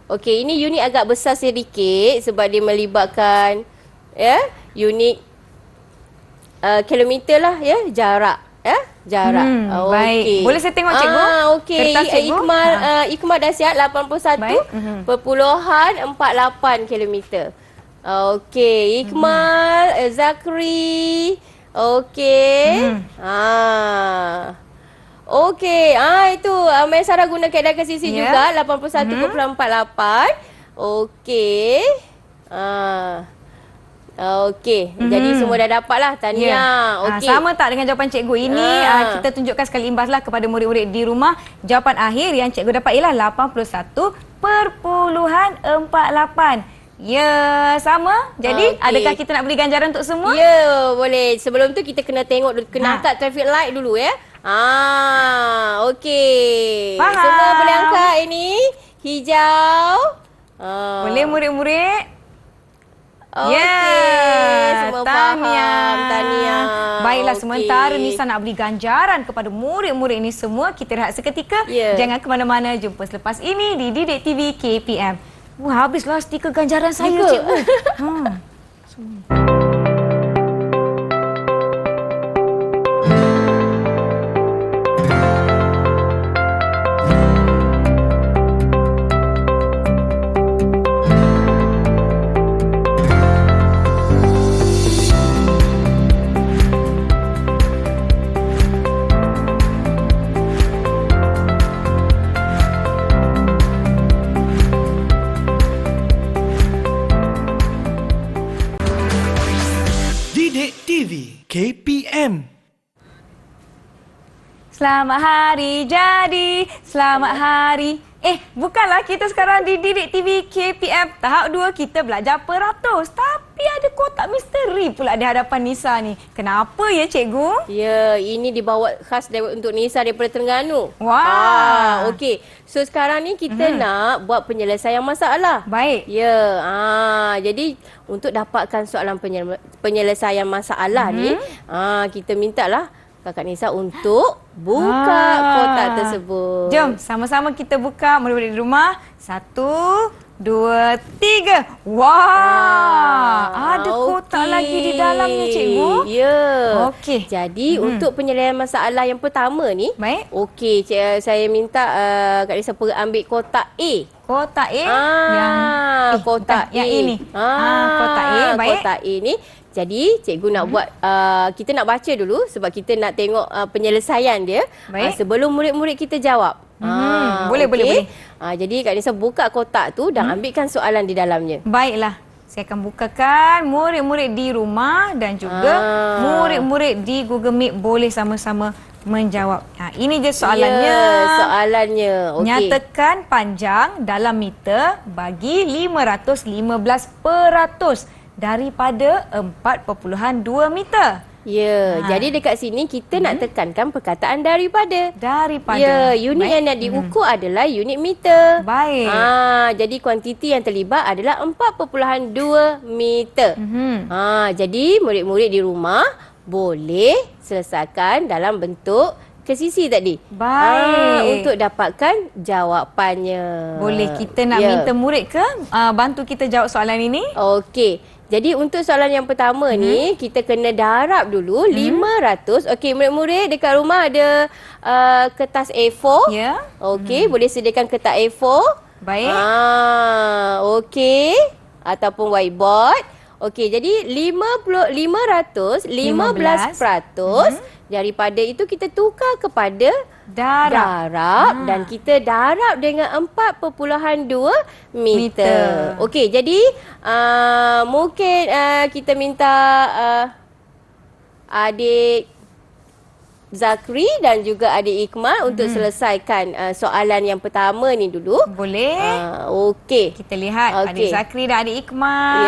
Okey, ini unit agak besar sedikit sebab dia melibatkan unit kilometer lah ya, jarak ya. Jarak. Baik. Okey. Boleh saya tengok, cikgu? Okey. Kertas cikgu? Ikmal dah siap 81.48 kilometer. Okey, Ikmal, Zakri. Okey. Okey. Itu Maisara guna kaedah kesisi juga 81.48. Okey. Okey, jadi semua dah dapat lah. Tahniah. Okey. Sama tak dengan jawapan cikgu ini? Kita tunjukkan sekali imbaslah kepada murid-murid di rumah. Jawapan akhir yang cikgu dapat ialah 81.48. Ya, sama. Jadi, adakah kita nak beri ganjaran untuk semua? Ya, boleh. Sebelum tu kita kena tengok dulu, kena angkat traffic light dulu ya. Okey. Faham. Semua boleh angkat ini. Hijau. Boleh murid-murid? Okey, semua faham. Tahniah. Baiklah, Okey. sementara Nisa nak beri ganjaran kepada murid-murid ini semua, kita rehat seketika. Jangan ke mana-mana, jumpa selepas ini di Didik TV KPM. Wah, habislah stiker ganjaran saya, cikgu. Didik TV KPM. Selamat hari jadi, selamat hari. Bukanlah kita sekarang di Didik TV KPM. Tahap 2 kita belajar peratus. Tapi ada kotak misteri pula di hadapan Nisa ni. Kenapa ya, cikgu? Ya, ini dibawa khas untuk Nisa daripada Terengganu. Wah. Okey. So sekarang ni kita nak buat penyelesaian masalah. Baik. Ya, jadi untuk dapatkan soalan penyelesaian masalah ni, kita mintalah Kakak Nisa untuk buka kotak tersebut. Jom, sama-sama kita buka murid-murid di rumah. 1, 2, 3. Wah, ada kotak lagi di dalamnya, cikgu. Ya. Okey. Jadi untuk penyelesaian masalah yang pertama ni, Baik. okey, saya minta Kak Nisa ambil kotak A. Kotak A kotak yang A. ini. Kotak A, baik. Kotak A ni. Jadi cikgu nak buat, kita nak baca dulu sebab kita nak tengok penyelesaian dia sebelum murid-murid kita jawab. Boleh. Jadi Kak Nisa buka kotak tu dan ambilkan soalan di dalamnya. Baiklah. Saya akan bukakan, murid-murid di rumah dan juga murid-murid di Google Meet boleh sama-sama menjawab. Ini je soalannya. Ya, soalannya. Okey. Nyatakan panjang dalam meter bagi 515% daripada 4.2 meter. Ya, jadi dekat sini kita nak tekankan perkataan daripada. Daripada. Ya, unit yang nak diukur adalah unit meter. Baik. Jadi kuantiti yang terlibat adalah 4.2 meter. Jadi murid-murid di rumah boleh selesaikan dalam bentuk kesisi tadi. Baik. Untuk dapatkan jawapannya. Boleh kita nak minta murid ke bantu kita jawab soalan ini? Okey. Jadi untuk soalan yang pertama ni, kita kena darab dulu 500. Okey, murid-murid dekat rumah ada kertas A4. Ya. Okey, boleh sediakan kertas A4. Baik. Okey. Ataupun whiteboard. Okey, jadi 15% daripada itu kita tukar kepada darab dan kita darab dengan 4.2 meter. Okey, jadi mungkin kita minta adik Zakri dan juga adik Ikmal untuk selesaikan soalan yang pertama ni dulu. Boleh. Okey. Kita lihat adik Zakri dan adik Ikmal.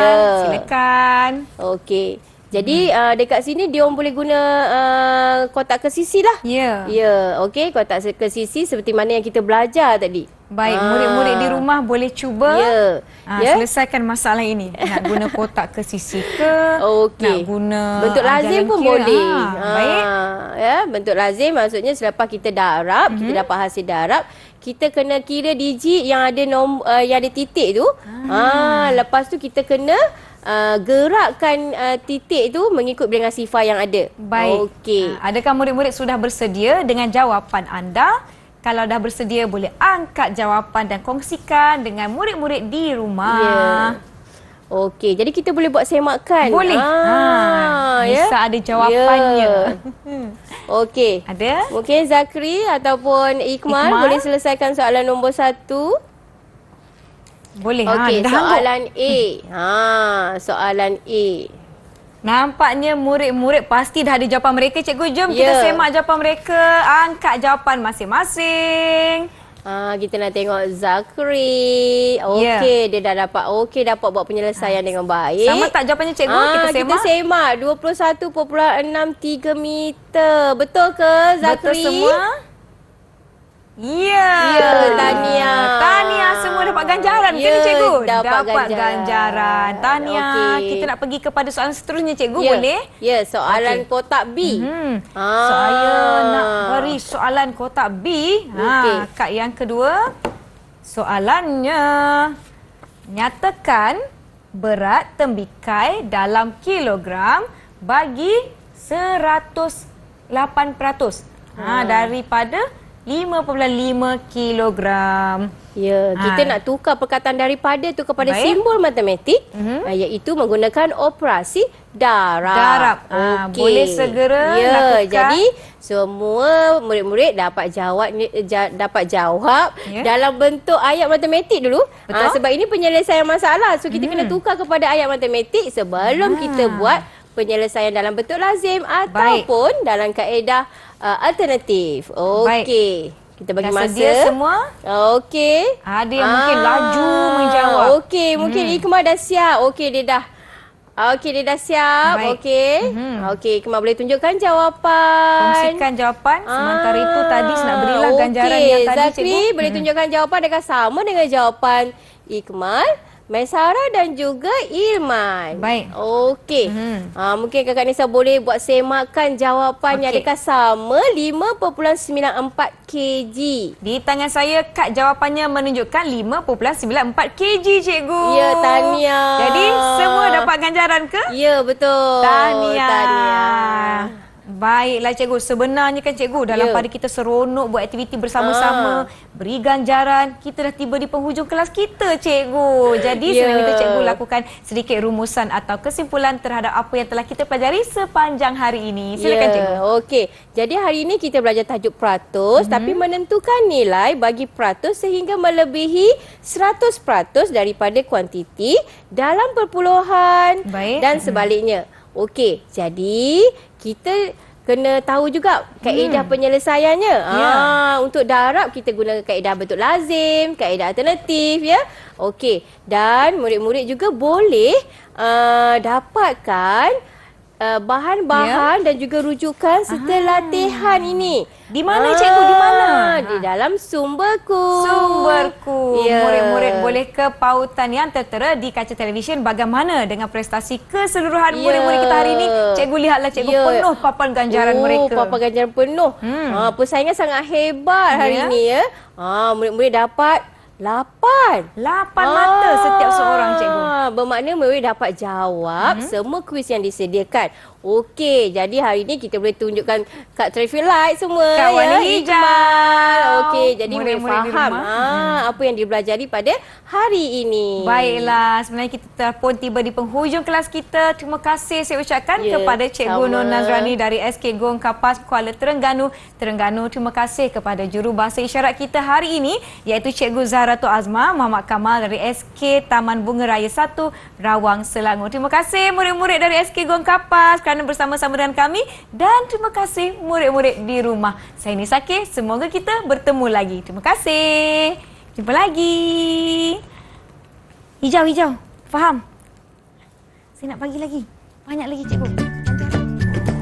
Silakan. Okey. Jadi dekat sini dia orang boleh guna kotak kesisi lah. Ya. Ya, okey, kotak kesisi seperti mana yang kita belajar tadi. Baik, murid-murid di rumah boleh cuba selesaikan masalah ini. Nak guna kotak kesisi ke? Okey. Nak guna bentuk lazim pun kira. boleh. Baik. Ya, bentuk lazim maksudnya selepas kita darab, kita dapat hasil darab, kita kena kira digit yang ada yang ada titik tu. Lepas tu kita kena gerakkan titik tu mengikut bilangan sifar yang ada. Baik. Okey. Adakah murid-murid sudah bersedia dengan jawapan anda? Kalau dah bersedia, boleh angkat jawapan dan kongsikan dengan murid-murid di rumah. Ya. Okey, jadi kita boleh buat semakan. Boleh. Bisa ada jawapannya. Okey. Ada? Mungkin Zakri ataupun Ikmal boleh selesaikan soalan nombor 1. Boleh. Okey, Dah soalan A. Soalan A. Nampaknya murid-murid pasti dah ada jawapan mereka. Cikgu, jom kita semak jawapan mereka. Angkat jawapan masing-masing. Kita nak tengok Zakri. Okey, dia dah dapat. Okey, dapat buat penyelesaian dengan baik. Sama tak jawapannya, cikgu? Kita semak. Kita semak 21.63 meter. Betul ke, Zakri? Betul semua? Ya. Tahniah semua dapat ganjaran ke ni, cikgu? Dapat ganjaran. Tahniah. Kita nak pergi kepada soalan seterusnya, cikgu, boleh? Ya, soalan kotak B. Saya nak beri soalan kotak B. Kad yang kedua. Soalannya, nyatakan berat tembikai dalam kilogram bagi 108%. Daripada 5.5 kilogram. Ya, kita nak tukar perkataan daripada tu kepada simbol matematik, iaitu menggunakan operasi darab. Boleh segera lakukan. Jadi semua murid-murid dapat jawab dalam bentuk ayat matematik dulu. Sebab ini penyelesaian masalah. So kita kena tukar kepada ayat matematik sebelum kita buat penyelesaian dalam bentuk lazim ataupun dalam kaedah alternatif. Okey. Kita bagi masa. Sedia semua? Okey. Ada yang mungkin laju menjawab. Okey, mungkin Ikmal dah siap. Okey, dia dah siap. Okey. Okey, Ikmal boleh tunjukkan jawapan. Kongsikan jawapan. Sementara itu tadi nak berilah ganjaran yang tadi, Zakri, cikgu. boleh tunjukkan jawapan dengan sama dengan jawapan Ikmal, Maisara dan juga Ilman. Baik. Okey. Mungkin Kakak Nisa boleh buat semakan jawapannya. Adakah sama 5.94 kg? Di tangan saya, kad jawapannya menunjukkan 5.94 kg, cikgu. Ya, tahniah. Jadi, semua dapat ganjaran ke? Ya, betul. Tahniah. Baiklah, cikgu. Sebenarnya kan, cikgu, dalam pada kita seronok buat aktiviti bersama-sama, beri ganjaran, kita dah tiba di penghujung kelas kita, cikgu. Jadi, saya minta cikgu lakukan sedikit rumusan atau kesimpulan terhadap apa yang telah kita pelajari sepanjang hari ini. Silakan, cikgu. Okey. Jadi, hari ini kita belajar tajuk peratus, tapi menentukan nilai bagi peratus sehingga melebihi 100% daripada kuantiti dalam perpuluhan dan sebaliknya. Okey, jadi kita kena tahu juga kaedah penyelesaiannya. Untuk darab kita gunakan kaedah bentuk lazim, kaedah alternatif, ya. Okey, dan murid-murid juga boleh dapatkan bahan-bahan dan juga rujukan serta latihan ini. Di mana, cikgu? Di mana? Di dalam sumberku. Murid-murid boleh ke pautan yang tertera di kaca televisyen. Bagaimana dengan prestasi keseluruhan murid-murid kita hari ini? Cikgu lihatlah, cikgu penuh papan ganjaran mereka. Papan ganjaran penuh. Persaingan sangat hebat hari ini, ya. Murid-murid dapat 8 mata setiap seorang, cikgu. Bermakna murid dapat jawab semua kuis yang disediakan. Okey, jadi hari ini kita boleh tunjukkan kad traffic light semua. Kad warna hijau. Okey, jadi murid faham apa yang dipelajari pada hari ini. Baiklah, sebenarnya kita pun tiba di penghujung kelas kita. Terima kasih saya ucapkan kepada Cikgu Nur Nazrani dari SK Gong Kapas, Kuala Terengganu. Terima kasih kepada juru bahasa isyarat kita hari ini, iaitu Cikgu Zahratul Azma Muhammad Kamal dari SK Taman Bunga Raya 1, Rawang, Selangor. Terima kasih murid-murid dari SK Gong Kapas kerana bersama-sama dengan kami, dan terima kasih murid-murid di rumah. Saya Nisa K, semoga kita bertemu lagi. Terima kasih. Jumpa lagi. Hijau. Faham? Saya nak bagi lagi. Banyak lagi, cikgu.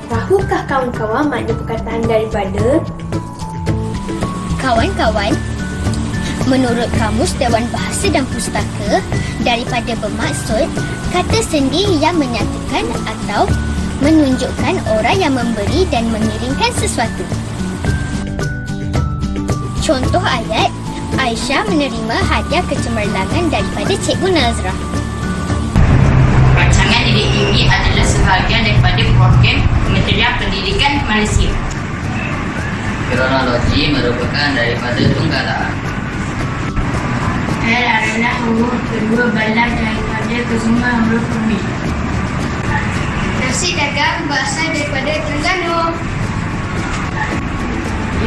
Tahukah kawan-kawan makna perkataan daripada? Kawan-kawan, menurut Kamus Dewan Bahasa dan Pustaka, daripada bermaksud kata sendi yang menyatukan atau menunjukkan orang yang memberi dan mengirimkan sesuatu. Contoh ayat, Aisyah menerima hadiah kecemerlangan daripada Cikgu Nazrah. Baca Didik TV adalah sebahagian daripada program Kementerian Pendidikan Malaysia. Kronologi merupakan daripada tunggalaan. L adalah huruf kedua balas daripada kesemua huruf bumi. Nasi dagang berasal daripada Terengganu.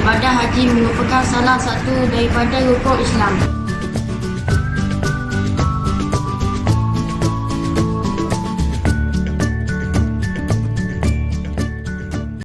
Ibadah haji merupakan salah satu daripada rukun Islam.